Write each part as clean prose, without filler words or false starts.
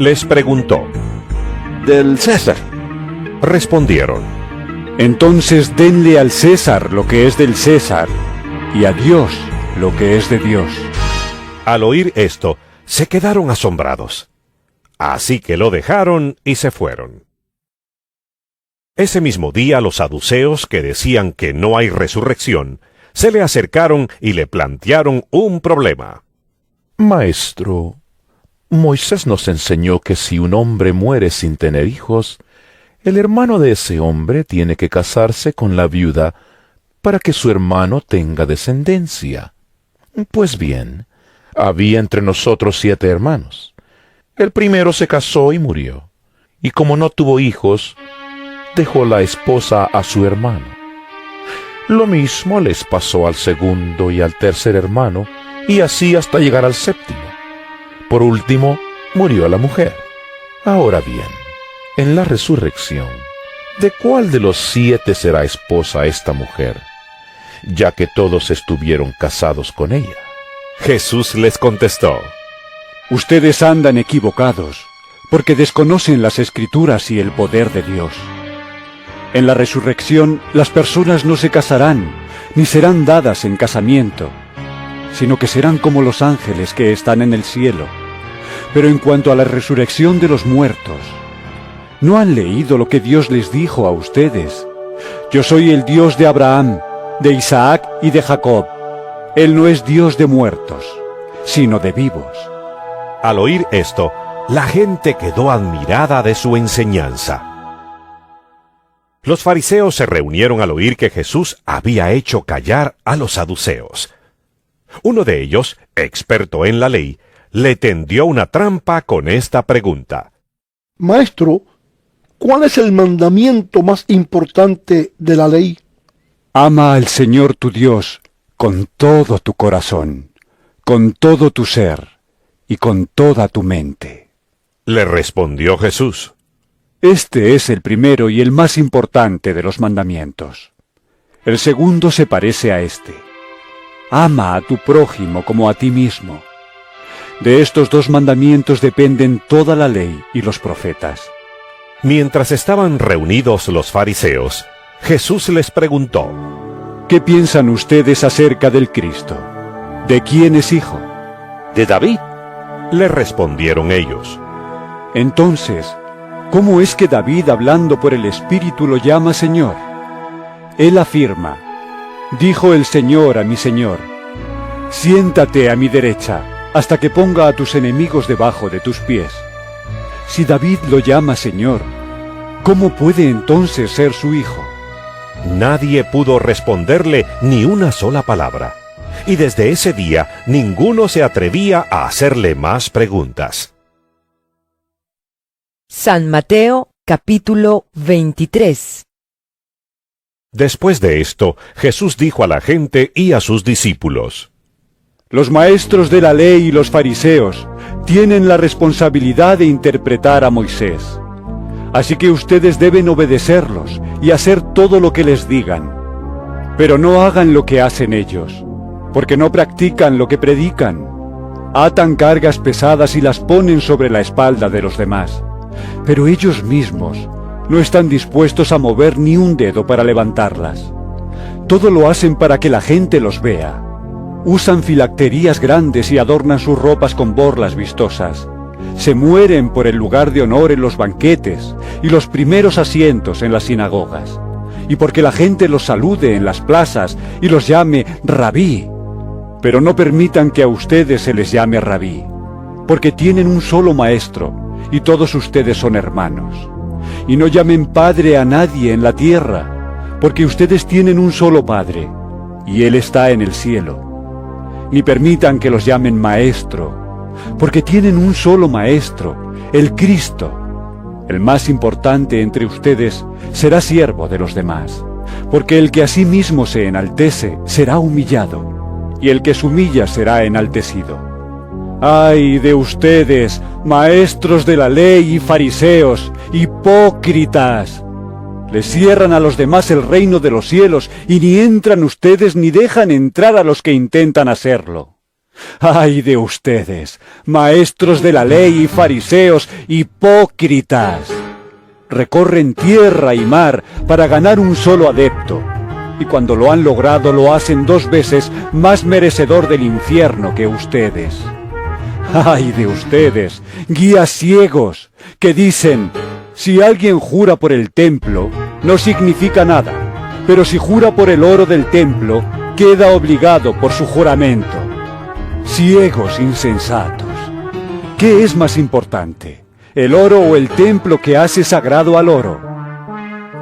les preguntó. Del César. Respondieron. Entonces denle al César lo que es del César, y a Dios lo que es de Dios. Al oír esto, se quedaron asombrados. Así que lo dejaron y se fueron. Ese mismo día los saduceos, que decían que no hay resurrección, se le acercaron y le plantearon un problema. Maestro, Moisés nos enseñó que si un hombre muere sin tener hijos, el hermano de ese hombre tiene que casarse con la viuda para que su hermano tenga descendencia. Pues bien, había entre nosotros 7 hermanos. El primero se casó y murió, y como no tuvo hijos, dejó la esposa a su hermano. Lo mismo les pasó al segundo y al tercer hermano, y así hasta llegar al séptimo. Por último, murió la mujer. Ahora bien, en la resurrección, ¿de cuál de los 7 será esposa esta mujer, ya que todos estuvieron casados con ella? Jesús les contestó. Ustedes andan equivocados, porque desconocen las Escrituras y el poder de Dios. En la resurrección, las personas no se casarán, ni serán dadas en casamiento, sino que serán como los ángeles que están en el cielo. Pero en cuanto a la resurrección de los muertos, ¿no han leído lo que Dios les dijo a ustedes? Yo soy el Dios de Abraham, de Isaac y de Jacob. Él no es Dios de muertos, sino de vivos. Al oír esto, la gente quedó admirada de su enseñanza. Los fariseos se reunieron al oír que Jesús había hecho callar a los saduceos. Uno de ellos, experto en la ley, le tendió una trampa con esta pregunta. Maestro, ¿cuál es el mandamiento más importante de la ley? Ama al Señor tu Dios con todo tu corazón, con todo tu ser y con toda tu mente. Le respondió Jesús. Este es el primero y el más importante de los mandamientos. El segundo se parece a este. Ama a tu prójimo como a ti mismo. De estos 2 mandamientos dependen toda la ley y los profetas. Mientras estaban reunidos los fariseos, Jesús les preguntó. ¿Qué piensan ustedes acerca del Cristo? ¿De quién es hijo? De David. Le respondieron ellos. Entonces, ¿cómo es que David, hablando por el Espíritu, lo llama Señor? Él afirma, dijo el Señor a mi Señor, siéntate a mi derecha, hasta que ponga a tus enemigos debajo de tus pies. Si David lo llama Señor, ¿cómo puede entonces ser su hijo? Nadie pudo responderle ni una sola palabra, y desde ese día ninguno se atrevía a hacerle más preguntas. San Mateo, capítulo 23. Después de esto, Jesús dijo a la gente y a sus discípulos. Los maestros de la ley y los fariseos tienen la responsabilidad de interpretar a Moisés. Así que ustedes deben obedecerlos y hacer todo lo que les digan. Pero no hagan lo que hacen ellos, porque no practican lo que predican. Atan cargas pesadas y las ponen sobre la espalda de los demás. Pero ellos mismos no están dispuestos a mover ni un dedo para levantarlas. Todo lo hacen para que la gente los vea. Usan filacterías grandes y adornan sus ropas con borlas vistosas. Se mueren por el lugar de honor en los banquetes y los primeros asientos en las sinagogas, y porque la gente los salude en las plazas y los llame Rabí. Pero no permitan que a ustedes se les llame Rabí, porque tienen un solo maestro, y todos ustedes son hermanos. Y no llamen Padre a nadie en la tierra, porque ustedes tienen un solo Padre, y Él está en el cielo. Ni permitan que los llamen Maestro, porque tienen un solo Maestro, el Cristo. El más importante entre ustedes será siervo de los demás, porque el que a sí mismo se enaltece será humillado, y el que se humilla será enaltecido. ¡Ay de ustedes, maestros de la ley y fariseos, hipócritas! Les cierran a los demás el reino de los cielos, y ni entran ustedes ni dejan entrar a los que intentan hacerlo. ¡Ay de ustedes, maestros de la ley y fariseos hipócritas! Recorren tierra y mar para ganar un solo adepto, y cuando lo han logrado lo hacen 2 veces más merecedor del infierno que ustedes. ¡Ay de ustedes, guías ciegos, que dicen, si alguien jura por el templo, no significa nada, pero si jura por el oro del templo, queda obligado por su juramento! Ciegos insensatos, ¿qué es más importante, el oro o el templo que hace sagrado al oro?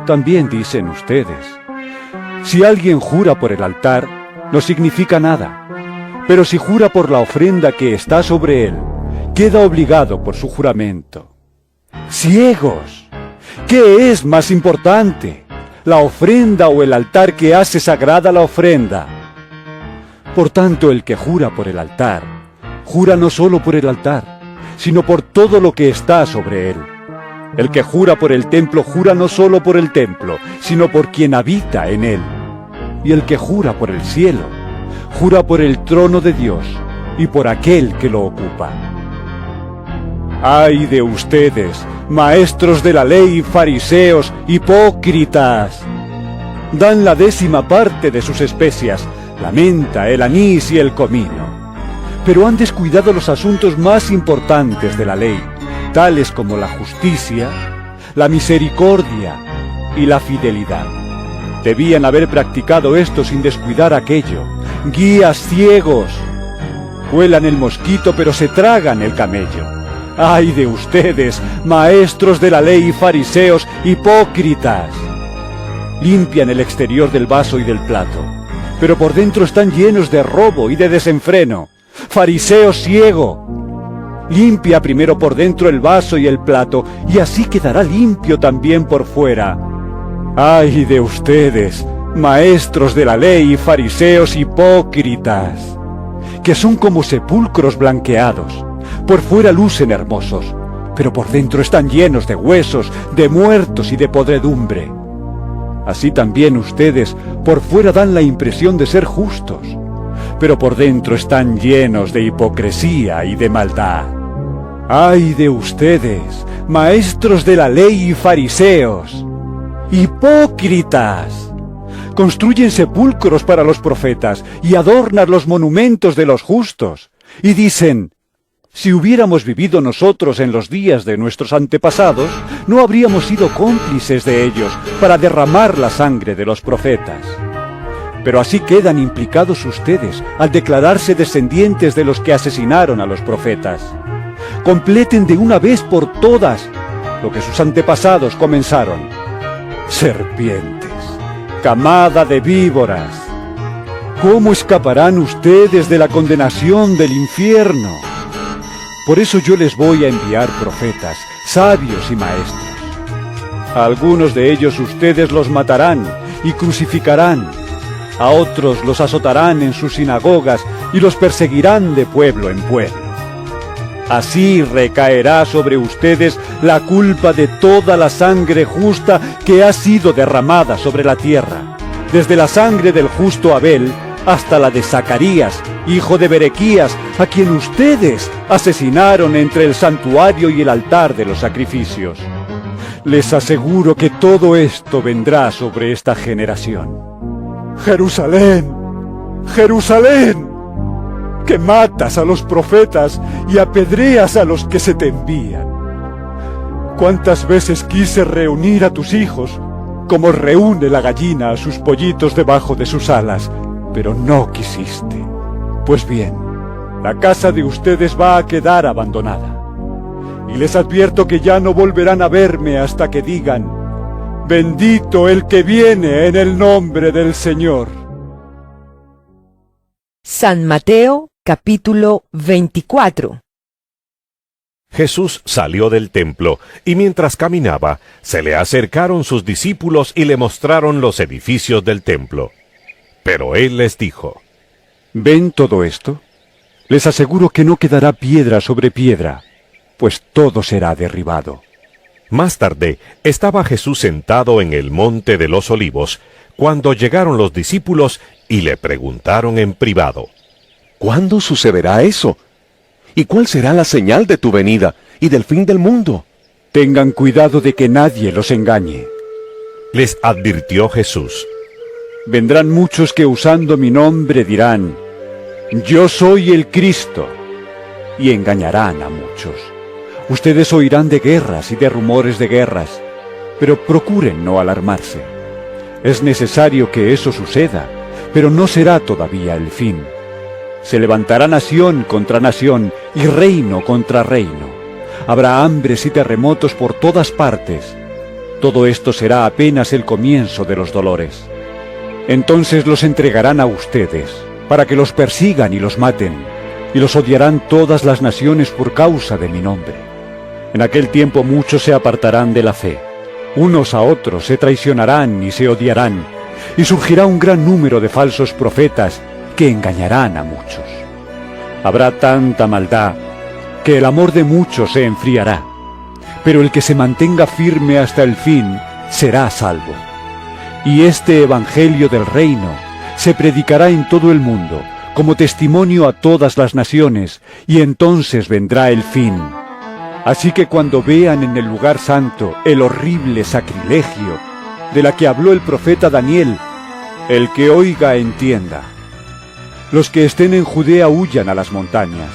También dicen ustedes, si alguien jura por el altar, no significa nada, pero si jura por la ofrenda que está sobre él, queda obligado por su juramento. ¡Ciegos! ¿Qué es más importante, la ofrenda o el altar que hace sagrada la ofrenda? Por tanto, el que jura por el altar, jura no solo por el altar, sino por todo lo que está sobre él. El que jura por el templo, jura no solo por el templo, sino por quien habita en él. Y el que jura por el cielo, jura por el trono de Dios y por aquel que lo ocupa. ¡Ay de ustedes, maestros de la ley y fariseos hipócritas! Dan la 10ª parte de sus especias, la menta, el anís y el comino, pero han descuidado los asuntos más importantes de la ley, tales como la justicia, la misericordia y la fidelidad. Debían haber practicado esto sin descuidar aquello. Guías ciegos, cuelan el mosquito pero se tragan el camello. ¡Ay de ustedes, maestros de la ley y fariseos hipócritas! Limpian el exterior del vaso y del plato, pero por dentro están llenos de robo y de desenfreno. ¡Fariseo ciego! Limpia primero por dentro el vaso y el plato, y así quedará limpio también por fuera. ¡Ay de ustedes, maestros de la ley y fariseos hipócritas! Que son como sepulcros blanqueados. Por fuera lucen hermosos, pero por dentro están llenos de huesos, de muertos y de podredumbre. Así también ustedes por fuera dan la impresión de ser justos, pero por dentro están llenos de hipocresía y de maldad. ¡Ay de ustedes, maestros de la ley y fariseos! ¡Hipócritas! Construyen sepulcros para los profetas y adornan los monumentos de los justos. Y dicen, si hubiéramos vivido nosotros en los días de nuestros antepasados, no habríamos sido cómplices de ellos para derramar la sangre de los profetas. Pero así quedan implicados ustedes al declararse descendientes de los que asesinaron a los profetas. Completen de una vez por todas lo que sus antepasados comenzaron. Serpientes, camada de víboras, ¿cómo escaparán ustedes de la condenación del infierno? Por eso yo les voy a enviar profetas, sabios y maestros. A algunos de ellos ustedes los matarán y crucificarán. A otros los azotarán en sus sinagogas y los perseguirán de pueblo en pueblo. Así recaerá sobre ustedes la culpa de toda la sangre justa que ha sido derramada sobre la tierra, desde la sangre del justo Abel hasta la de Zacarías, hijo de Berequías, a quien ustedes asesinaron entre el santuario y el altar de los sacrificios. Les aseguro que todo esto vendrá sobre esta generación. ¡Jerusalén! ¡Jerusalén! Que matas a los profetas y apedreas a los que se te envían. ¿Cuántas veces quise reunir a tus hijos, como reúne la gallina a sus pollitos debajo de sus alas, pero no quisiste? Pues bien, la casa de ustedes va a quedar abandonada. Y les advierto que ya no volverán a verme hasta que digan, bendito el que viene en el nombre del Señor. San Mateo, capítulo 24. Jesús salió del templo, y mientras caminaba, se le acercaron sus discípulos y le mostraron los edificios del templo. Pero él les dijo, ¿ven todo esto? Les aseguro que no quedará piedra sobre piedra, pues todo será derribado. Más tarde, estaba Jesús sentado en el monte de los Olivos, cuando llegaron los discípulos y le preguntaron en privado, ¿Cuándo sucederá eso? ¿Y cuál será la señal de tu venida y del fin del mundo? Tengan cuidado de que nadie los engañe. Les advirtió Jesús. Vendrán muchos que usando mi nombre dirán, «Yo soy el Cristo», y engañarán a muchos. Ustedes oirán de guerras y de rumores de guerras, pero procuren no alarmarse. Es necesario que eso suceda, pero no será todavía el fin. Se levantará nación contra nación y reino contra reino. Habrá hambres y terremotos por todas partes. Todo esto será apenas el comienzo de los dolores. Entonces los entregarán a ustedes, para que los persigan y los maten, y los odiarán todas las naciones por causa de mi nombre. En aquel tiempo muchos se apartarán de la fe. Unos a otros se traicionarán y se odiarán, y surgirá un gran número de falsos profetas que engañarán a muchos. Habrá tanta maldad que el amor de muchos se enfriará, pero el que se mantenga firme hasta el fin será salvo. Y este evangelio del reino se predicará en todo el mundo como testimonio a todas las naciones, y entonces vendrá el fin. Así que cuando vean en el lugar santo el horrible sacrilegio de la que habló el profeta Daniel, el que oiga entienda. Los que estén en Judea huyan a las montañas.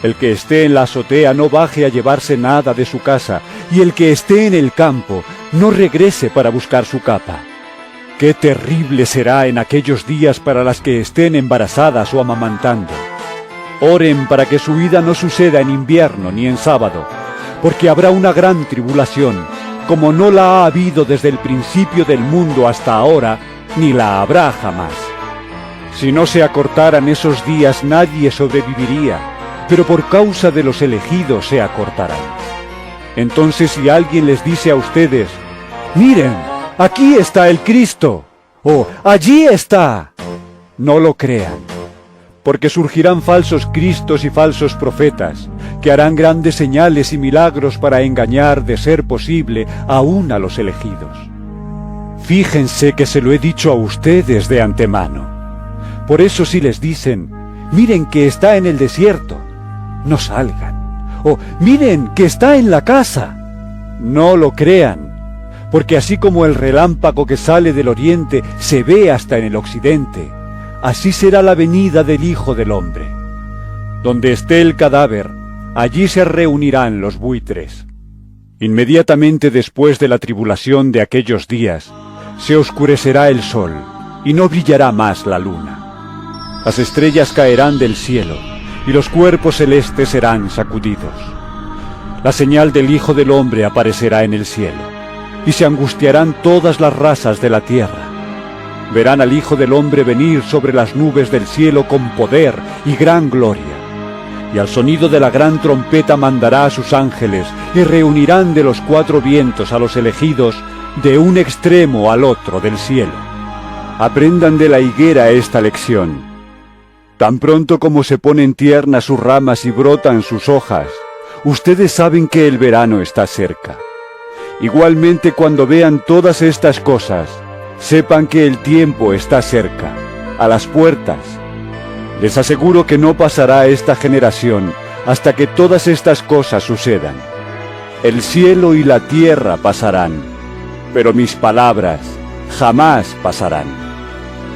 El que esté en la azotea no baje a llevarse nada de su casa, y el que esté en el campo no regrese para buscar su capa. ¡Qué terrible será en aquellos días para las que estén embarazadas o amamantando! Oren para que su vida no suceda en invierno ni en sábado, porque habrá una gran tribulación, como no la ha habido desde el principio del mundo hasta ahora, ni la habrá jamás. Si no se acortaran esos días, nadie sobreviviría, pero por causa de los elegidos se acortarán. Entonces, si alguien les dice a ustedes, «Miren, aquí está el Cristo», o «Allí está», no lo crean, porque surgirán falsos cristos y falsos profetas, que harán grandes señales y milagros para engañar, de ser posible, aún a los elegidos. Fíjense que se lo he dicho a ustedes de antemano. Por eso si les dicen, «Miren que está en el desierto», no salgan. O «Miren que está en la casa», no lo crean, porque así como el relámpago que sale del oriente se ve hasta en el occidente, así será la venida del Hijo del Hombre. Donde esté el cadáver, allí se reunirán los buitres. Inmediatamente después de la tribulación de aquellos días, se oscurecerá el sol, y no brillará más la luna. Las estrellas caerán del cielo, y los cuerpos celestes serán sacudidos. La señal del Hijo del Hombre aparecerá en el cielo, y se angustiarán todas las razas de la tierra. Verán al Hijo del Hombre venir sobre las nubes del cielo con poder y gran gloria. Y al sonido de la gran trompeta mandará a sus ángeles, y reunirán de los cuatro vientos a los elegidos de un extremo al otro del cielo. Aprendan de la higuera esta lección. Tan pronto como se ponen tiernas sus ramas y brotan sus hojas, ustedes saben que el verano está cerca. Igualmente, cuando vean todas estas cosas, sepan que el tiempo está cerca, a las puertas. Les aseguro que no pasará esta generación hasta que todas estas cosas sucedan. El cielo y la tierra pasarán, pero mis palabras jamás pasarán.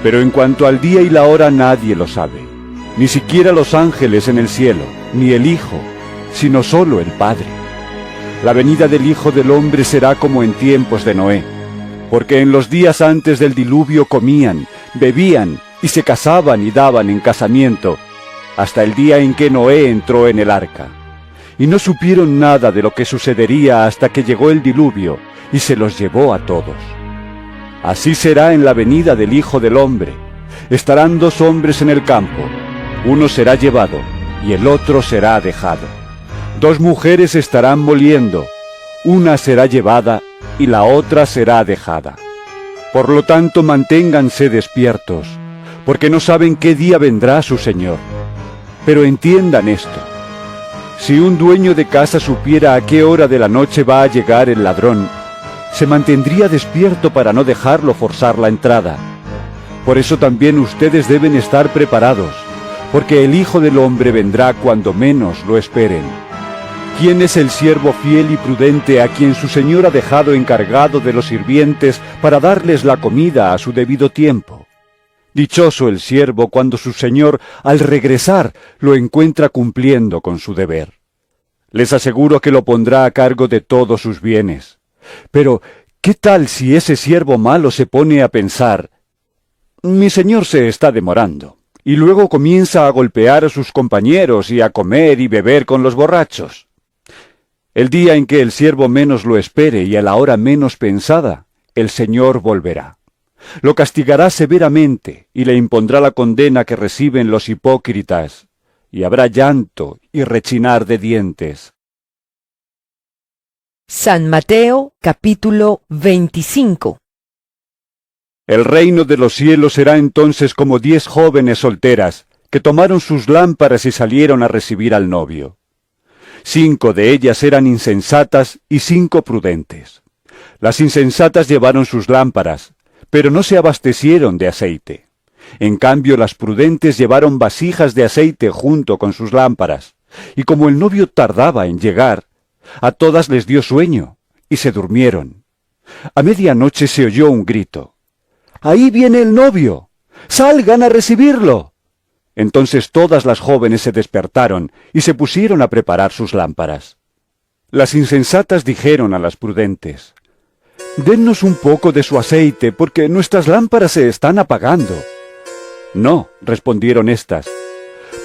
Pero en cuanto al día y la hora nadie lo sabe, ni siquiera los ángeles en el cielo, ni el Hijo, sino solo el Padre. La venida del Hijo del Hombre será como en tiempos de Noé, porque en los días antes del diluvio comían, bebían y se casaban y daban en casamiento, hasta el día en que Noé entró en el arca. Y no supieron nada de lo que sucedería hasta que llegó el diluvio y se los llevó a todos. Así será en la venida del Hijo del Hombre. Estarán dos hombres en el campo, uno será llevado y el otro será dejado. Dos mujeres estarán moliendo, una será llevada y la otra será dejada. Por lo tanto, manténganse despiertos, porque no saben qué día vendrá su Señor. Pero entiendan esto: si un dueño de casa supiera a qué hora de la noche va a llegar el ladrón, se mantendría despierto para no dejarlo forzar la entrada. Por eso también ustedes deben estar preparados, porque el Hijo del Hombre vendrá cuando menos lo esperen. ¿Quién es el siervo fiel y prudente a quien su señor ha dejado encargado de los sirvientes para darles la comida a su debido tiempo? Dichoso el siervo cuando su señor, al regresar, lo encuentra cumpliendo con su deber. Les aseguro que lo pondrá a cargo de todos sus bienes. Pero, ¿qué tal si ese siervo malo se pone a pensar: mi señor se está demorando, y luego comienza a golpear a sus compañeros y a comer y beber con los borrachos? El día en que el siervo menos lo espere y a la hora menos pensada, el Señor volverá. Lo castigará severamente y le impondrá la condena que reciben los hipócritas, y habrá llanto y rechinar de dientes. San Mateo, capítulo 25. El reino de los cielos será entonces como 10 jóvenes solteras, que tomaron sus lámparas y salieron a recibir al novio. 5 de ellas eran insensatas y 5 prudentes. Las insensatas llevaron sus lámparas, pero no se abastecieron de aceite. En cambio, las prudentes llevaron vasijas de aceite junto con sus lámparas, y como el novio tardaba en llegar, a todas les dio sueño, y se durmieron. A medianoche se oyó un grito: ¡ahí viene el novio! ¡Salgan a recibirlo! Entonces todas las jóvenes se despertaron y se pusieron a preparar sus lámparas. Las insensatas dijeron a las prudentes: «Dennos un poco de su aceite, porque nuestras lámparas se están apagando». «No», respondieron éstas,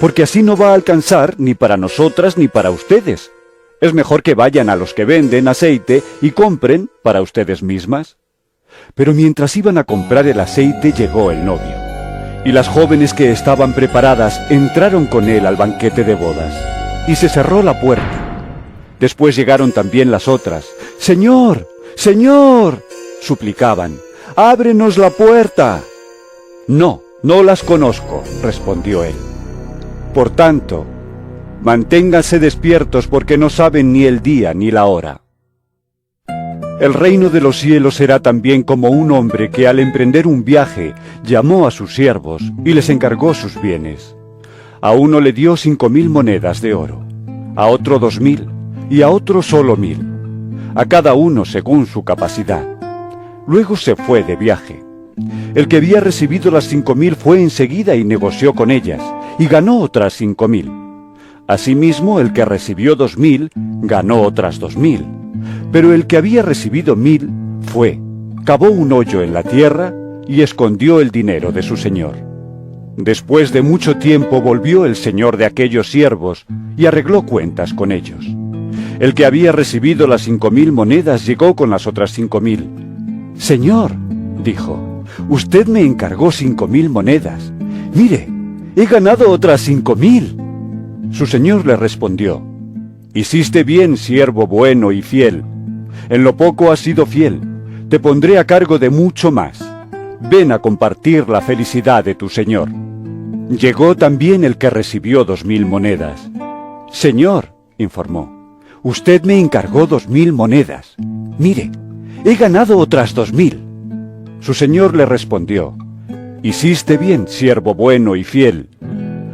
«porque así no va a alcanzar ni para nosotras ni para ustedes. Es mejor que vayan a los que venden aceite y compren para ustedes mismas». Pero mientras iban a comprar el aceite llegó el novio, y las jóvenes que estaban preparadas entraron con él al banquete de bodas, y se cerró la puerta. Después llegaron también las otras. «Señor, Señor», suplicaban, «ábrenos la puerta». «No, no las conozco», respondió él. «Por tanto, manténganse despiertos porque no saben ni el día ni la hora». El reino de los cielos será también como un hombre que al emprender un viaje llamó a sus siervos y les encargó sus bienes. A uno le dio 5.000 monedas de oro, a otro 2.000 y a otro solo 1.000, a cada uno según su capacidad. Luego se fue de viaje. El que había recibido las 5.000 fue enseguida y negoció con ellas, y ganó otras 5.000. Asimismo, el que recibió 2.000 ganó otras 2.000. Pero el que había recibido 1.000 fue, cavó un hoyo en la tierra y escondió el dinero de su señor. Después de mucho tiempo volvió el señor de aquellos siervos y arregló cuentas con ellos. El que había recibido las 5.000 monedas llegó con las otras 5.000. «Señor», dijo, «usted me encargó 5.000 monedas. Mire, he ganado otras 5.000». Su señor le respondió: «Hiciste bien, siervo bueno y fiel. En lo poco has sido fiel, te pondré a cargo de mucho más. Ven a compartir la felicidad de tu señor». Llegó también el que recibió 2.000 monedas. «Señor», informó, «usted me encargó 2.000 monedas. Mire, he ganado otras 2.000». Su señor le respondió: «Hiciste bien, siervo bueno y fiel.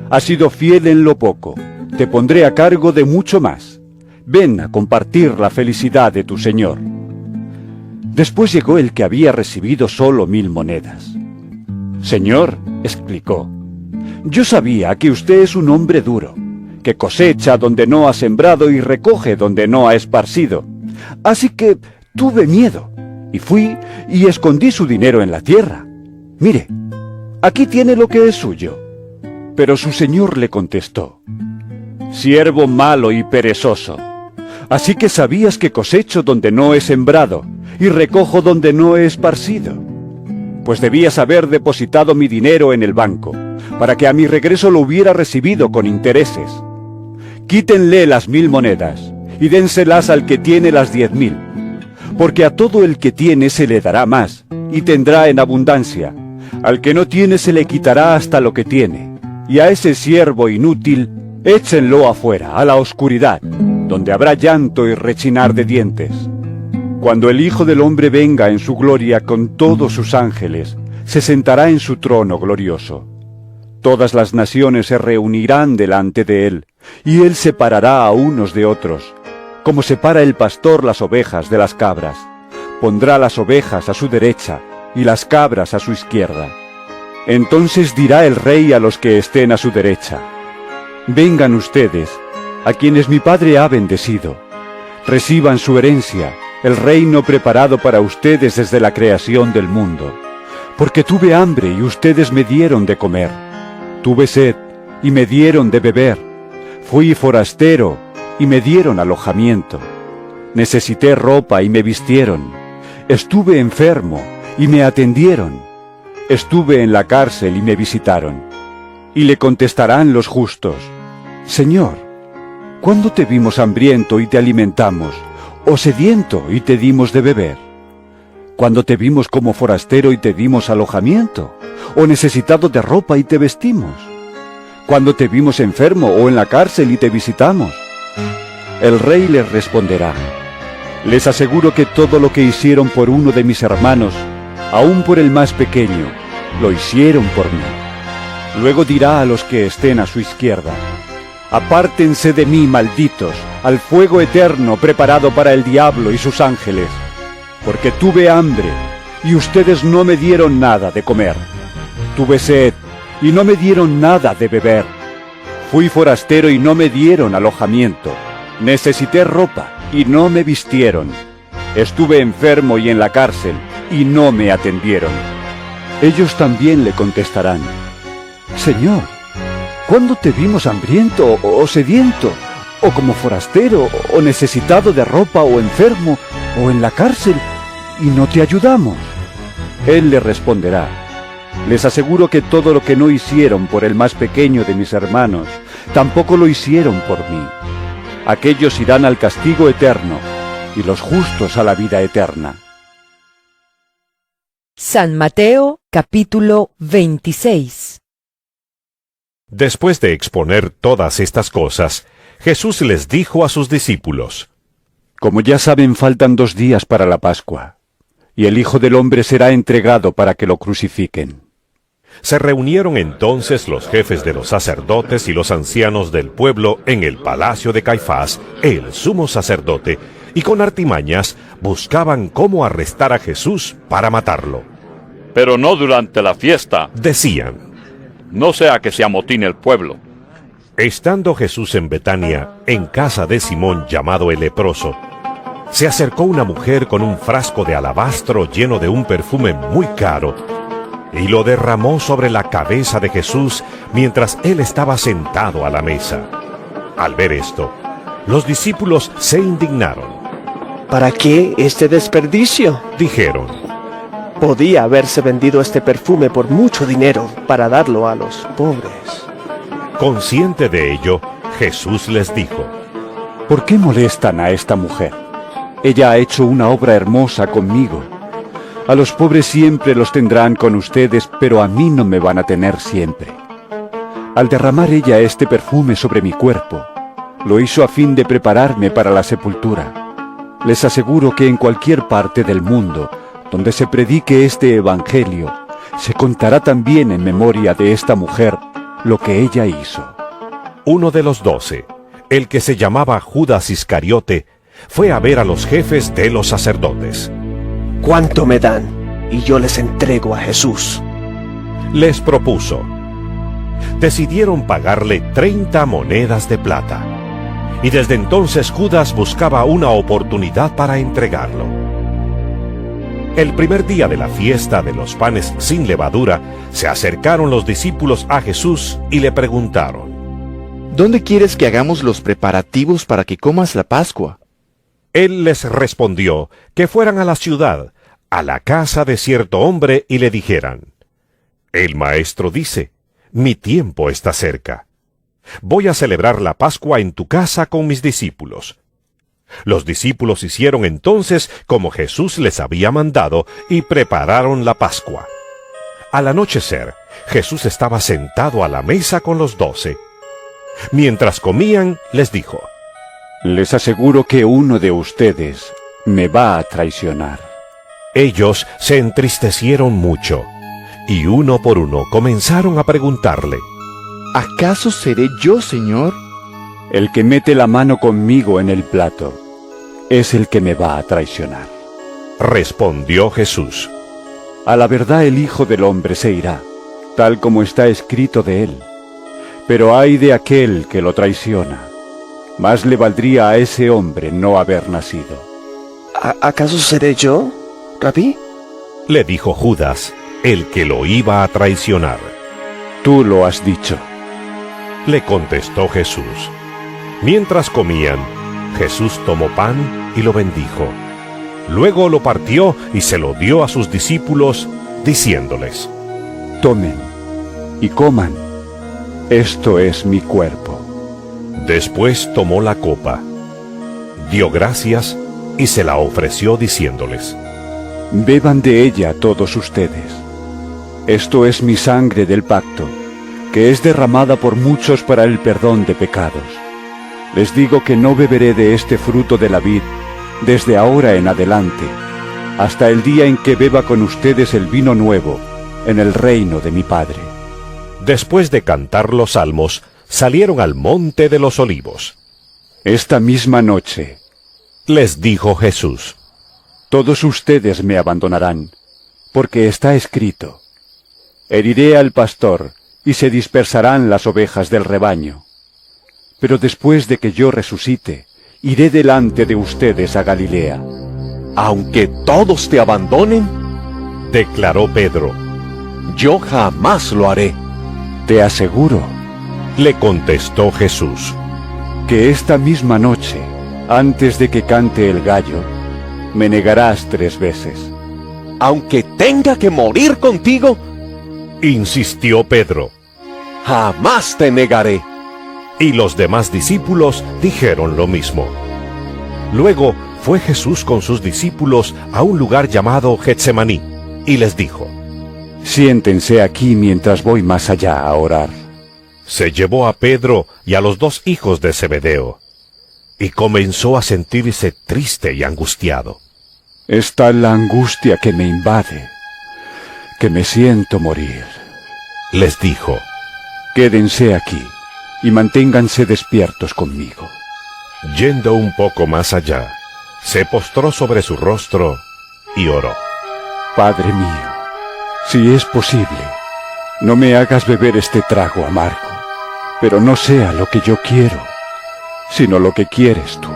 Has sido fiel en lo poco, te pondré a cargo de mucho más. Ven a compartir la felicidad de tu señor». Después llegó el que había recibido solo 1.000 monedas. «Señor», explicó, «yo sabía que usted es un hombre duro, que cosecha donde no ha sembrado y recoge donde no ha esparcido. Así que tuve miedo, y fui y escondí su dinero en la tierra. Mire, aquí tiene lo que es suyo». Pero su señor le contestó: «Siervo malo y perezoso, así que sabías que cosecho donde no he sembrado y recojo donde no he esparcido. Pues debías haber depositado mi dinero en el banco, para que a mi regreso lo hubiera recibido con intereses. Quítenle las 1.000 monedas y dénselas al que tiene las 10.000, porque a todo el que tiene se le dará más y tendrá en abundancia. Al que no tiene se le quitará hasta lo que tiene, y a ese siervo inútil échenlo afuera, a la oscuridad, donde habrá llanto y rechinar de dientes. Cuando el Hijo del Hombre venga en su gloria con todos sus ángeles, se sentará en su trono glorioso. Todas las naciones se reunirán delante de él, y él separará a unos de otros, como separa el pastor las ovejas de las cabras. Pondrá las ovejas a su derecha y las cabras a su izquierda. Entonces dirá el rey a los que estén a su derecha: vengan ustedes, a quienes mi Padre ha bendecido. Reciban su herencia, el reino preparado para ustedes desde la creación del mundo. Porque tuve hambre y ustedes me dieron de comer. Tuve sed y me dieron de beber. Fui forastero y me dieron alojamiento. Necesité ropa y me vistieron. Estuve enfermo y me atendieron. Estuve en la cárcel y me visitaron. Y le contestarán los justos: Señor, ¿cuándo te vimos hambriento y te alimentamos, o sediento y te dimos de beber? ¿Cuándo te vimos como forastero y te dimos alojamiento, o necesitado de ropa y te vestimos? ¿Cuándo te vimos enfermo o en la cárcel y te visitamos? El rey les responderá: les aseguro que todo lo que hicieron por uno de mis hermanos, aun por el más pequeño, lo hicieron por mí. Luego dirá a los que estén a su izquierda: apártense de mí, malditos, al fuego eterno preparado para el diablo y sus ángeles. Porque tuve hambre, y ustedes no me dieron nada de comer. Tuve sed, y no me dieron nada de beber. Fui forastero y no me dieron alojamiento. Necesité ropa, y no me vistieron. Estuve enfermo y en la cárcel, y no me atendieron. Ellos también le contestarán: Señor, ¿cuándo te vimos hambriento o sediento, o como forastero, o necesitado de ropa, o enfermo, o en la cárcel, y no te ayudamos? Él le responderá: les aseguro que todo lo que no hicieron por el más pequeño de mis hermanos, tampoco lo hicieron por mí. Aquellos irán al castigo eterno, y los justos a la vida eterna. San Mateo, capítulo 26. Después de exponer todas estas cosas, Jesús les dijo a sus discípulos: Como ya saben, faltan 2 días para la Pascua, y el Hijo del Hombre será entregado para que lo crucifiquen. Se reunieron entonces los jefes de los sacerdotes y los ancianos del pueblo en el palacio de Caifás, el sumo sacerdote, y con artimañas buscaban cómo arrestar a Jesús para matarlo. Pero no durante la fiesta, Decían: no sea que se amotine el pueblo. estando Jesús en Betania, en casa de Simón llamado el leproso, se acercó una mujer con un frasco de alabastro lleno de un perfume muy caro, y lo derramó sobre la cabeza de Jesús mientras él estaba sentado a la mesa. Al ver esto, los discípulos se indignaron. ¿Para qué este desperdicio? Dijeron: Podía haberse vendido este perfume por mucho dinero para darlo a los pobres. consciente de ello, Jesús les dijo: ¿Por qué molestan a esta mujer? Ella ha hecho una obra hermosa conmigo. A los pobres siempre los tendrán con ustedes, pero a mí no me van a tener siempre. Al derramar ella este perfume sobre mi cuerpo, lo hizo a fin de prepararme para la sepultura. Les aseguro que en cualquier parte del mundo donde se predique este evangelio, se contará también en memoria de esta mujer lo que ella hizo. Uno de los 12, el que se llamaba Judas Iscariote, fue a ver a los jefes de los sacerdotes. ¿Cuánto me dan? Y yo les entrego a Jesús. Les propuso. Decidieron pagarle 30 monedas de plata. Y desde entonces Judas buscaba una oportunidad para entregarlo. El primer día de la fiesta de los panes sin levadura, se acercaron los discípulos a Jesús y le preguntaron: ¿Dónde quieres que hagamos los preparativos para que comas la Pascua? Él les respondió que fueran a la ciudad, a la casa de cierto hombre, y le dijeran: El maestro dice, mi tiempo está cerca. Voy a celebrar la Pascua en tu casa con mis discípulos. Los discípulos hicieron entonces como Jesús les había mandado y prepararon la Pascua. Al anochecer, Jesús estaba sentado a la mesa con los 12. Mientras comían, les dijo: Les aseguro que uno de ustedes me va a traicionar. Ellos se entristecieron mucho, y uno por uno comenzaron a preguntarle: ¿Acaso seré yo, Señor? El que mete la mano conmigo en el plato es el que me va a traicionar. Respondió Jesús. A la verdad el Hijo del Hombre se irá, tal como está escrito de él. Pero ay de aquel que lo traiciona. Más le valdría a ese hombre no haber nacido. ¿Acaso seré yo, Rabí? Le dijo Judas, el que lo iba a traicionar. Tú lo has dicho. Le contestó Jesús. Mientras comían, Jesús tomó pan y lo bendijo. Luego lo partió y se lo dio a sus discípulos, diciéndoles: Tomen y coman. Esto es mi cuerpo. Después tomó la copa, dio gracias y se la ofreció diciéndoles: Beban de ella todos ustedes. Esto es mi sangre del pacto, que es derramada por muchos para el perdón de pecados. Les digo que no beberé de este fruto de la vid desde ahora en adelante, hasta el día en que beba con ustedes el vino nuevo en el reino de mi Padre. Después de cantar los salmos, salieron al monte de los olivos. Esta misma noche, Les dijo Jesús: todos ustedes me abandonarán, porque está escrito: heriré al pastor y se dispersarán las ovejas del rebaño. Pero después de que yo resucite, iré delante de ustedes a Galilea. Aunque todos te abandonen, declaró Pedro. yo jamás lo haré. Te aseguro Le contestó Jesús: que esta misma noche, antes de que cante el gallo, me negarás 3 veces. Aunque tenga que morir contigo, insistió Pedro. jamás te negaré. Y los demás discípulos dijeron lo mismo. Luego fue Jesús con sus discípulos a un lugar llamado Getsemaní, y les dijo: Siéntense aquí mientras voy más allá a orar. Se llevó a Pedro y a los 2 hijos de Zebedeo, y comenzó a sentirse triste y angustiado. Está la angustia que me invade, que me siento morir. Les dijo: Quédense aquí y manténganse despiertos conmigo. Yendo un poco más allá, se postró sobre su rostro y oró: Padre mío, si es posible, no me hagas beber este trago amargo, pero no sea lo que yo quiero, sino lo que quieres tú.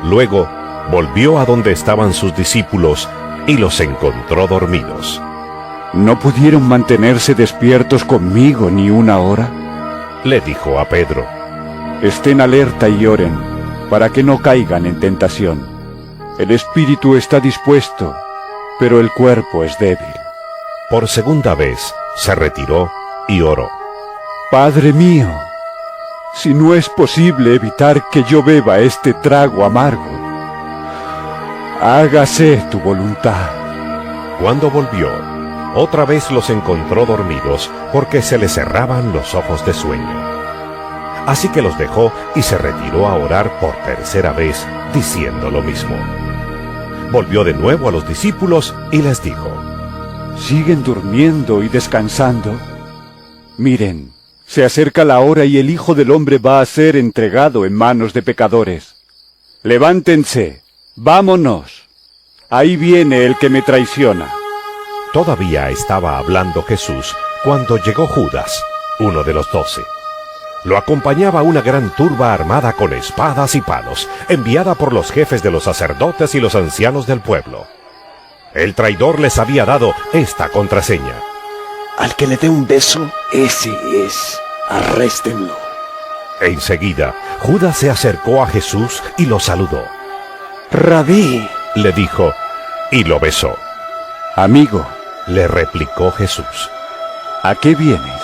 Luego volvió a donde estaban sus discípulos y los encontró dormidos. ¿No pudieron mantenerse despiertos conmigo ni una hora? Le dijo a Pedro: Estén alerta y oren, para que no caigan en tentación. El espíritu está dispuesto, pero el cuerpo es débil. Por segunda vez se retiró y oró: Padre mío, si no es posible evitar que yo beba este trago amargo, hágase tu voluntad. Cuando volvió, otra vez los encontró dormidos porque se les cerraban los ojos de sueño. Así que los dejó y se retiró a orar por tercera vez, diciendo lo mismo. Volvió de nuevo a los discípulos y les dijo: ¿Siguen durmiendo y descansando? Miren, se acerca la hora y el Hijo del Hombre va a ser entregado en manos de pecadores. Levántense, vámonos. Ahí viene el que me traiciona. Todavía estaba hablando Jesús cuando llegó Judas, uno de los 12. Lo acompañaba una gran turba armada con espadas y palos, enviada por los jefes de los sacerdotes y los ancianos del pueblo. El traidor les había dado esta contraseña: Al que le dé un beso, ese es. Arréstenlo. Enseguida, Judas se acercó a Jesús y lo saludó. Rabí, Le dijo, y lo besó. Amigo, Le replicó Jesús. ¿a qué vienes?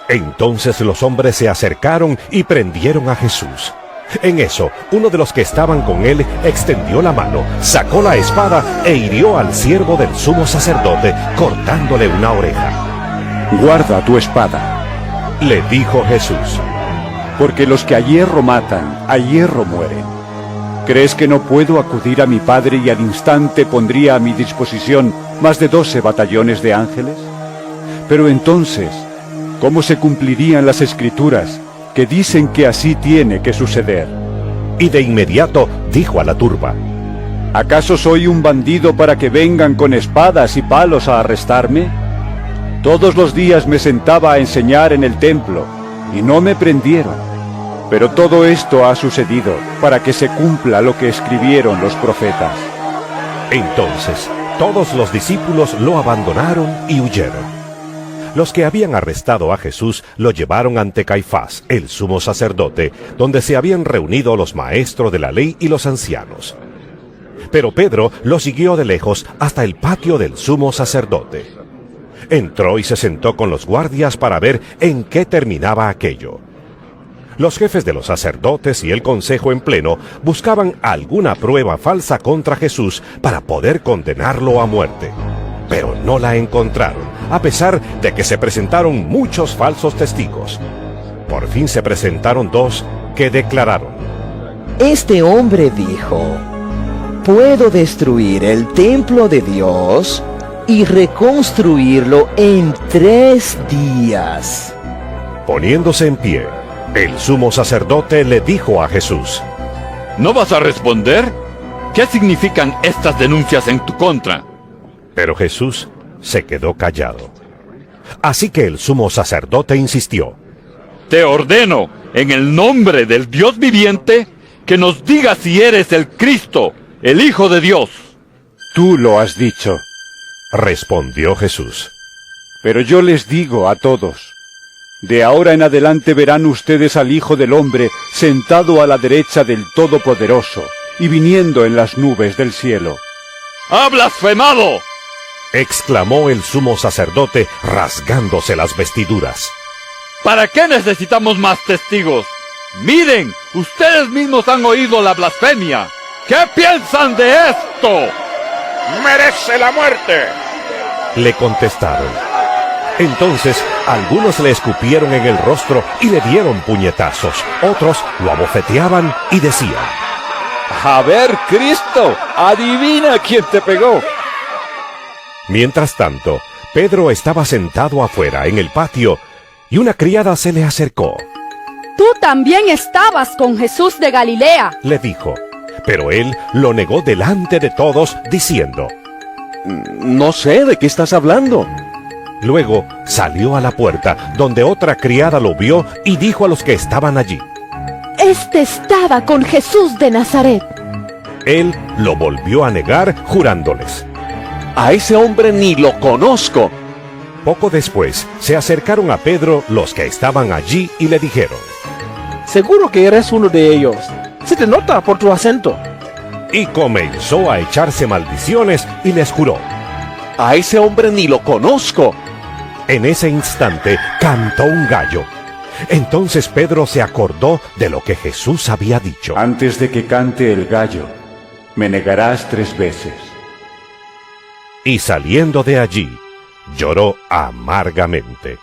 Entonces los hombres se acercaron y prendieron a Jesús. En eso, uno de los que estaban con él extendió la mano, sacó la espada e hirió al siervo del sumo sacerdote, cortándole una oreja. Guarda tu espada, Le dijo Jesús: porque los que a hierro matan, a hierro mueren. ¿Crees que no puedo acudir a mi Padre y al instante pondría a mi disposición más de 12 batallones de ángeles? Pero entonces cómo se cumplirían las Escrituras, que dicen que así tiene que suceder. Y de inmediato dijo a la turba: ¿Acaso soy un bandido para que vengan con espadas y palos a arrestarme? Todos los días me sentaba a enseñar en el templo, y no me prendieron. Pero todo esto ha sucedido para que se cumpla lo que escribieron los profetas. Entonces todos los discípulos lo abandonaron y huyeron. Los que habían arrestado a Jesús lo llevaron ante Caifás, el sumo sacerdote, donde se habían reunido los maestros de la ley y los ancianos. Pero Pedro lo siguió de lejos hasta el patio del sumo sacerdote. Entró y se sentó con los guardias para ver en qué terminaba aquello. Los jefes de los sacerdotes y el consejo en pleno buscaban alguna prueba falsa contra Jesús para poder condenarlo a muerte. Pero no la encontraron, a pesar de que se presentaron muchos falsos testigos. Por fin se presentaron dos que declararon: Este hombre dijo: puedo destruir el templo de Dios y reconstruirlo en 3 días. Poniéndose en pie, el sumo sacerdote le dijo a Jesús: ¿No vas a responder? ¿Qué significan estas denuncias en tu contra? Pero Jesús se quedó callado. Así que el sumo sacerdote insistió: Te ordeno, en el nombre del Dios viviente, que nos digas si eres el Cristo, el Hijo de Dios. Tú lo has dicho. Respondió Jesús: Pero yo les digo a todos, de ahora en adelante verán ustedes al Hijo del Hombre sentado a la derecha del Todopoderoso y viniendo en las nubes del cielo. ¡Ha blasfemado!, exclamó el sumo sacerdote rasgándose las vestiduras. ¿Para qué necesitamos más testigos? Miren, ustedes mismos han oído la blasfemia. ¿Qué piensan de esto? ¡Merece la muerte!, le contestaron. Entonces algunos le escupieron en el rostro y le dieron puñetazos. Otros lo abofeteaban y decían: A ver, Cristo, adivina quién te pegó. Mientras tanto, Pedro estaba sentado afuera en el patio y una criada se le acercó. Tú también estabas con Jesús de Galilea, le dijo, pero él lo negó delante de todos, diciendo: No sé de qué estás hablando. Luego salió a la puerta, donde otra criada lo vio y dijo a los que estaban allí: Este estaba con Jesús de Nazaret. Él lo volvió a negar, jurándoles: A ese hombre ni lo conozco. Poco después se acercaron a Pedro los que estaban allí y le dijeron: Seguro que eres uno de ellos. Se te nota por tu acento. Y comenzó a echarse maldiciones y les juró: A ese hombre ni lo conozco. En ese instante cantó un gallo. Entonces Pedro se acordó de lo que Jesús había dicho: Antes de que cante el gallo, me negarás 3 veces. Y saliendo de allí, lloró amargamente.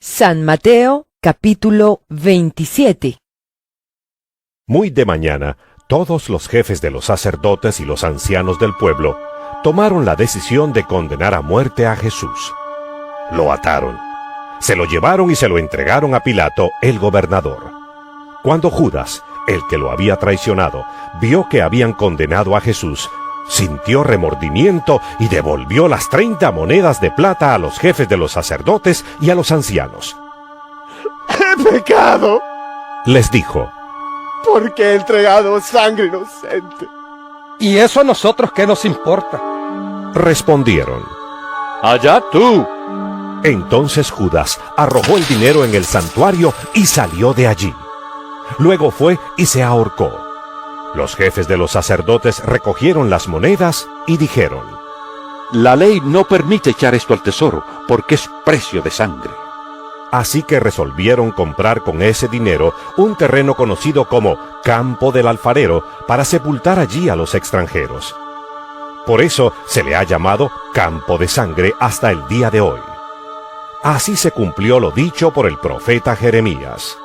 San Mateo, capítulo 27. Muy de mañana, todos los jefes de los sacerdotes y los ancianos del pueblo tomaron la decisión de condenar a muerte a Jesús. Lo ataron, se lo llevaron y se lo entregaron a Pilato, el gobernador. Cuando Judas, el que lo había traicionado, vio que habían condenado a Jesús, sintió remordimiento y devolvió las 30 monedas de plata a los jefes de los sacerdotes y a los ancianos. ¡He pecado!, les dijo, porque he entregado sangre inocente. ¿Y eso a nosotros qué nos importa? Respondieron: ¡Allá tú! Entonces Judas arrojó el dinero en el santuario y salió de allí. Luego fue y se ahorcó. Los jefes de los sacerdotes recogieron las monedas y dijeron: La ley no permite echar esto al tesoro, porque es precio de sangre. Así que resolvieron comprar con ese dinero un terreno conocido como Campo del Alfarero para sepultar allí a los extranjeros. Por eso se le ha llamado Campo de Sangre hasta el día de hoy. Así se cumplió lo dicho por el profeta Jeremías.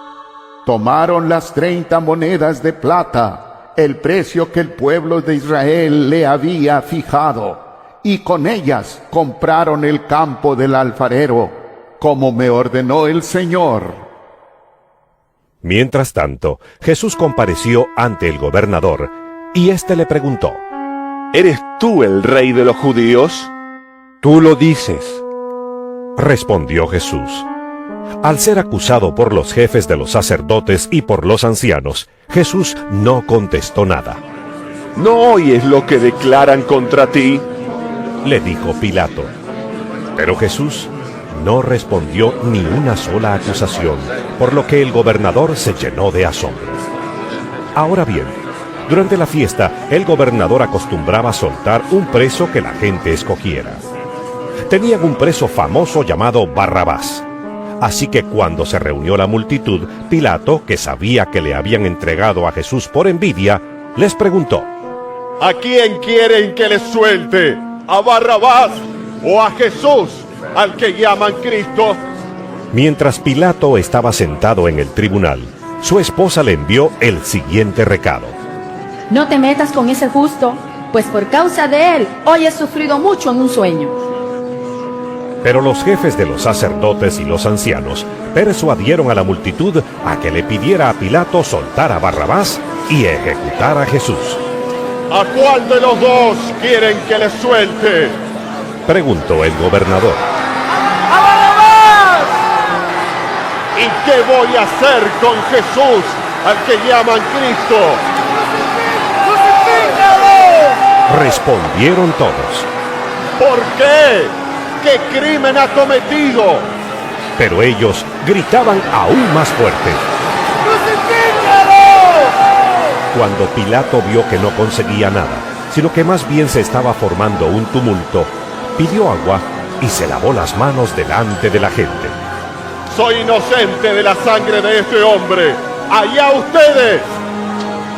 Tomaron las 30 monedas de plata, el precio que el pueblo de Israel le había fijado, y con ellas compraron el campo del alfarero, como me ordenó el Señor. Mientras tanto, Jesús compareció ante el gobernador, y éste le preguntó: ¿Eres tú el rey de los judíos? Tú lo dices. Respondió Jesús. Al ser acusado por los jefes de los sacerdotes y por los ancianos, Jesús no contestó nada. ¿No oyes lo que declaran contra ti?, le dijo Pilato. Pero Jesús no respondió ni una sola acusación, por lo que el gobernador se llenó de asombro. Ahora bien, durante la fiesta, el gobernador acostumbraba soltar un preso que la gente escogiera. Tenían un preso famoso llamado Barrabás. Así que cuando se reunió la multitud, Pilato, que sabía que le habían entregado a Jesús por envidia, les preguntó: ¿A quién quieren que les suelte? ¿A Barrabás o a Jesús, al que llaman Cristo? Mientras Pilato estaba sentado en el tribunal, su esposa le envió el siguiente recado: No te metas con ese justo, pues por causa de él hoy he sufrido mucho en un sueño. Pero los jefes de los sacerdotes y los ancianos persuadieron a la multitud a que le pidiera a Pilato soltar a Barrabás y ejecutar a Jesús. ¿A cuál de los dos quieren que les suelte?, preguntó el gobernador. ¡A Barrabás! ¿Y qué voy a hacer con Jesús, al que llaman Cristo? ¡Crucifícalo!, respondieron todos. ¿Por qué? ¿Qué crimen ha cometido? Pero ellos gritaban aún más fuerte. ¡Crucifícalo! Cuando Pilato vio que no conseguía nada, sino que más bien se estaba formando un tumulto, pidió agua y se lavó las manos delante de la gente. Soy inocente de la sangre de este hombre. ¡Allá ustedes!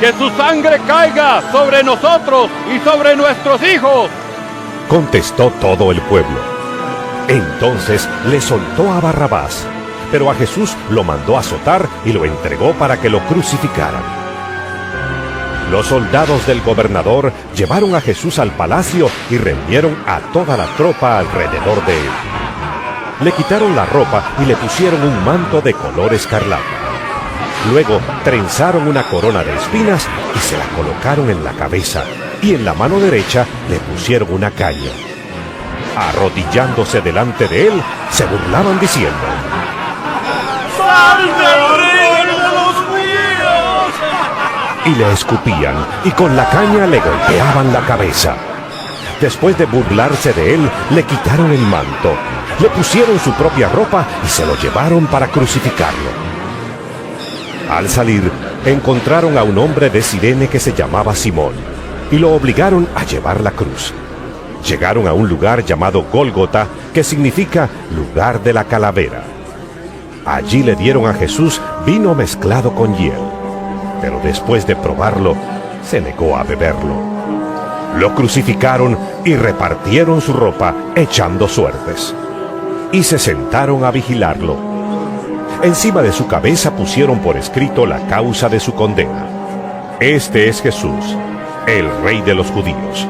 ¡Que su sangre caiga sobre nosotros y sobre nuestros hijos!, contestó todo el pueblo. Entonces le soltó a Barrabás, pero a Jesús lo mandó azotar y lo entregó para que lo crucificaran. Los soldados del gobernador llevaron a Jesús al palacio y reunieron a toda la tropa alrededor de él. Le quitaron la ropa y le pusieron un manto de color escarlata. Luego trenzaron una corona de espinas y se la colocaron en la cabeza, y en la mano derecha le pusieron una caña. Arrodillándose delante de él, se burlaban diciendo: ¡Salve el rey de los judíos! Y le escupían, y con la caña le golpeaban la cabeza. Después de burlarse de él, le quitaron el manto, le pusieron su propia ropa y se lo llevaron para crucificarlo. Al salir, encontraron a un hombre de Cirene que se llamaba Simón, y lo obligaron a llevar la cruz. Llegaron a un lugar llamado Gólgota, que significa lugar de la calavera. Allí le dieron a Jesús vino mezclado con hiel, pero después de probarlo, se negó a beberlo. Lo crucificaron y repartieron su ropa, echando suertes. Y se sentaron a vigilarlo. Encima de su cabeza pusieron por escrito la causa de su condena: Este es Jesús, el Rey de los Judíos.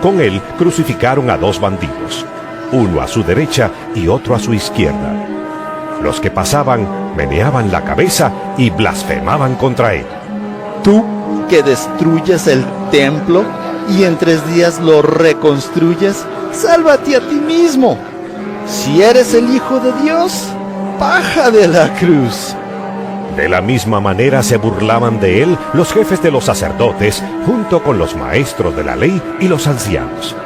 Con él crucificaron a dos bandidos, uno a su derecha y otro a su izquierda. Los que pasaban meneaban la cabeza y blasfemaban contra él. Tú que destruyes el templo y en 3 días lo reconstruyes, sálvate a ti mismo. Si eres el Hijo de Dios, baja de la cruz. De la misma manera se burlaban de él los jefes de los sacerdotes, junto con los maestros de la ley y los ancianos.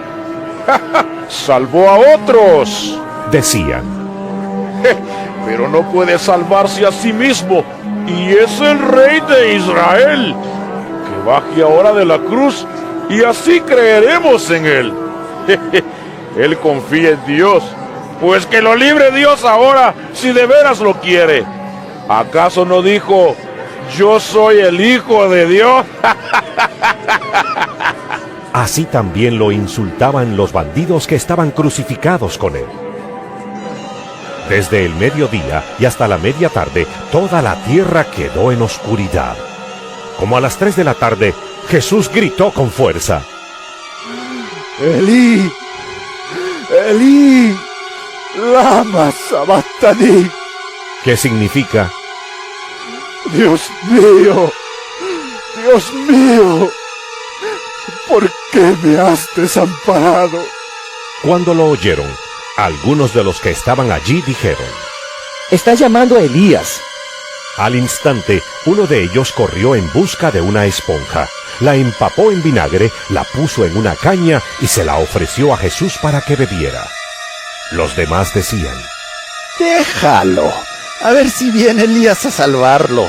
¡Salvó a otros!, decían. Pero no puede salvarse a sí mismo, y es el Rey de Israel. Que baje ahora de la cruz, y así creeremos en él. Él confía en Dios, pues que lo libre Dios ahora, si de veras lo quiere. ¿Acaso no dijo: yo soy el Hijo de Dios? Así también lo insultaban los bandidos que estaban crucificados con él. Desde el mediodía y hasta la media tarde, toda la tierra quedó en oscuridad. Como a las 3 de la tarde, Jesús gritó con fuerza: Elí, Elí, lama sabachthani. ¿Qué significa? Dios mío, Dios mío, ¿por qué me has desamparado? Cuando lo oyeron, algunos de los que estaban allí dijeron: Está llamando a Elías. Al instante, uno de ellos corrió en busca de una esponja, la empapó en vinagre, la puso en una caña y se la ofreció a Jesús para que bebiera. Los demás decían: Déjalo, a ver si viene Elías a salvarlo.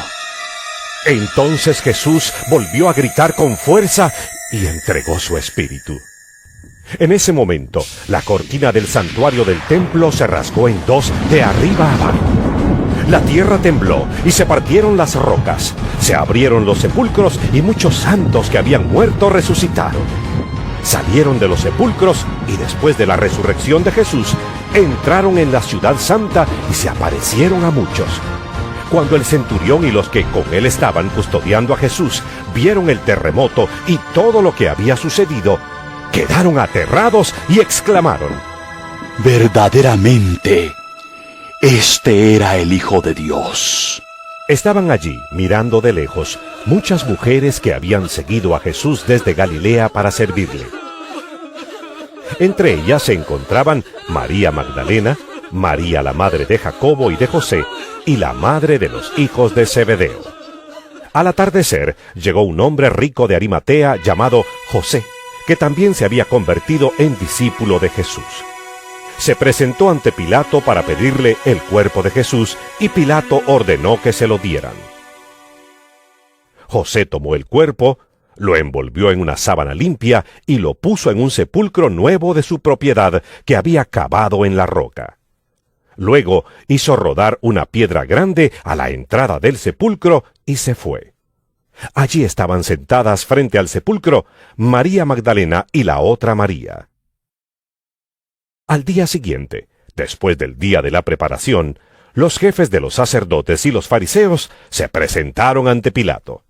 Entonces Jesús volvió a gritar con fuerza y entregó su espíritu. En ese momento, la cortina del santuario del templo se rasgó en dos de arriba a abajo. La tierra tembló y se partieron las rocas. Se abrieron los sepulcros y muchos santos que habían muerto resucitaron. Salieron de los sepulcros y después de la resurrección de Jesús, entraron en la ciudad santa y se aparecieron a muchos. Cuando el centurión y los que con él estaban custodiando a Jesús vieron el terremoto y todo lo que había sucedido, quedaron aterrados y exclamaron: Verdaderamente, este era el Hijo de Dios. Estaban allí, mirando de lejos, muchas mujeres que habían seguido a Jesús desde Galilea para servirle. Entre ellas se encontraban María Magdalena, María la madre de Jacobo y de José, y la madre de los hijos de Zebedeo. Al atardecer, llegó un hombre rico de Arimatea llamado José, que también se había convertido en discípulo de Jesús. Se presentó ante Pilato para pedirle el cuerpo de Jesús, y Pilato ordenó que se lo dieran. José tomó el cuerpo, lo envolvió en una sábana limpia y lo puso en un sepulcro nuevo de su propiedad que había cavado en la roca. Luego hizo rodar una piedra grande a la entrada del sepulcro y se fue. Allí estaban sentadas frente al sepulcro María Magdalena y la otra María. Al día siguiente, después del día de la preparación, los jefes de los sacerdotes y los fariseos se presentaron ante Pilato.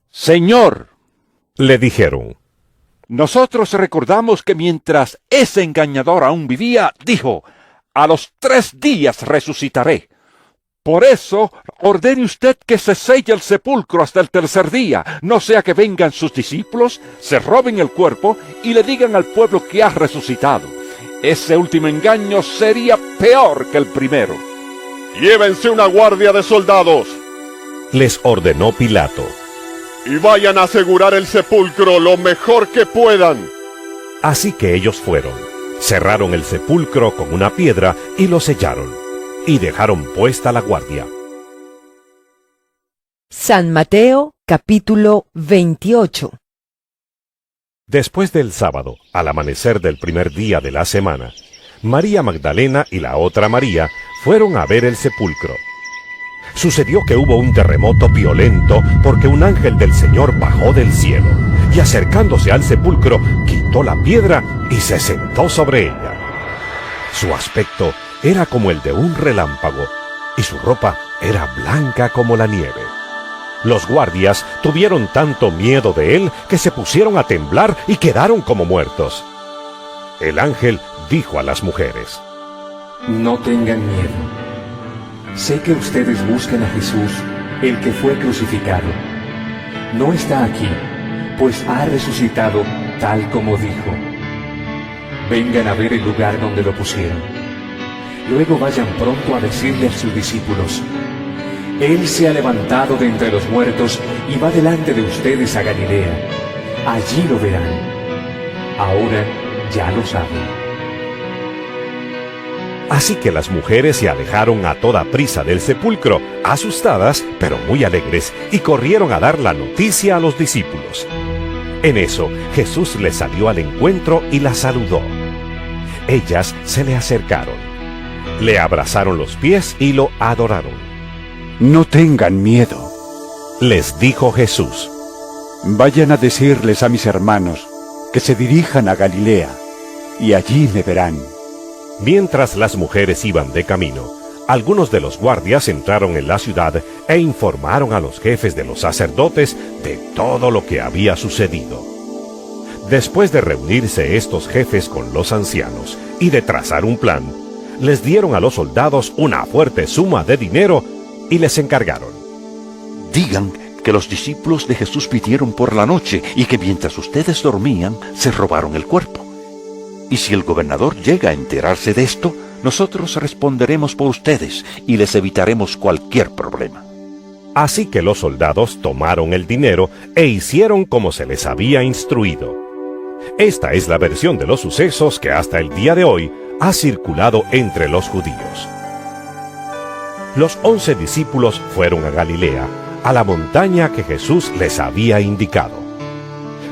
Señor, le dijeron, nosotros recordamos que mientras ese engañador aún vivía, dijo: a los 3 días resucitaré. Por eso, ordene usted que se selle el sepulcro hasta el 3er día, no sea que vengan sus discípulos, se roben el cuerpo y le digan al pueblo que ha resucitado. Ese último engaño sería peor que el primero. Llévense una guardia de soldados, les ordenó Pilato, y vayan a asegurar el sepulcro lo mejor que puedan. Así que ellos fueron, cerraron el sepulcro con una piedra y lo sellaron, y dejaron puesta la guardia. San Mateo, capítulo 28. Después del sábado, al amanecer del primer día de la semana, María Magdalena y la otra María fueron a ver el sepulcro. Sucedió que hubo un terremoto violento porque un ángel del Señor bajó del cielo y, acercándose al sepulcro, quitó la piedra y se sentó sobre ella. Su aspecto era como el de un relámpago y su ropa era blanca como la nieve. Los guardias tuvieron tanto miedo de él que se pusieron a temblar y quedaron como muertos. El ángel dijo a las mujeres: No tengan miedo. Sé que ustedes buscan a Jesús, el que fue crucificado. No está aquí, pues ha resucitado tal como dijo. Vengan a ver el lugar donde lo pusieron. Luego vayan pronto a decirle a sus discípulos: Él se ha levantado de entre los muertos y va delante de ustedes a Galilea. Allí lo verán. Ahora ya lo saben. Así que las mujeres se alejaron a toda prisa del sepulcro, asustadas pero muy alegres, y corrieron a dar la noticia a los discípulos. En eso, Jesús les salió al encuentro y las saludó. Ellas se le acercaron, le abrazaron los pies y lo adoraron. No tengan miedo, les dijo Jesús. Vayan a decirles a mis hermanos que se dirijan a Galilea, y allí me verán. Mientras las mujeres iban de camino, algunos de los guardias entraron en la ciudad e informaron a los jefes de los sacerdotes de todo lo que había sucedido. Después de reunirse estos jefes con los ancianos y de trazar un plan, les dieron a los soldados una fuerte suma de dinero y les encargaron: Digan que los discípulos de Jesús pidieron por la noche y que mientras ustedes dormían se robaron el cuerpo. Y si el gobernador llega a enterarse de esto, nosotros responderemos por ustedes y les evitaremos cualquier problema. Así que los soldados tomaron el dinero e hicieron como se les había instruido. Esta es la versión de los sucesos que hasta el día de hoy ha circulado entre los judíos. Los 11 discípulos fueron a Galilea, a la montaña que Jesús les había indicado.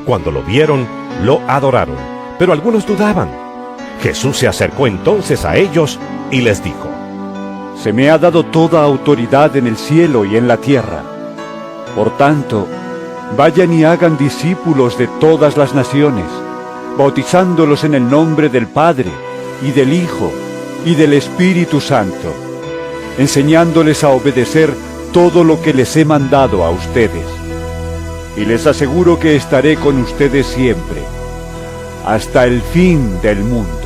Cuando lo vieron, lo adoraron, pero algunos dudaban. Jesús se acercó entonces a ellos y les dijo: Se me ha dado toda autoridad en el cielo y en la tierra. Por tanto, vayan y hagan discípulos de todas las naciones, bautizándolos en el nombre del Padre, y del Hijo, y del Espíritu Santo, enseñándoles a obedecer todo lo que les he mandado a ustedes. Y les aseguro que estaré con ustedes siempre, hasta el fin del mundo.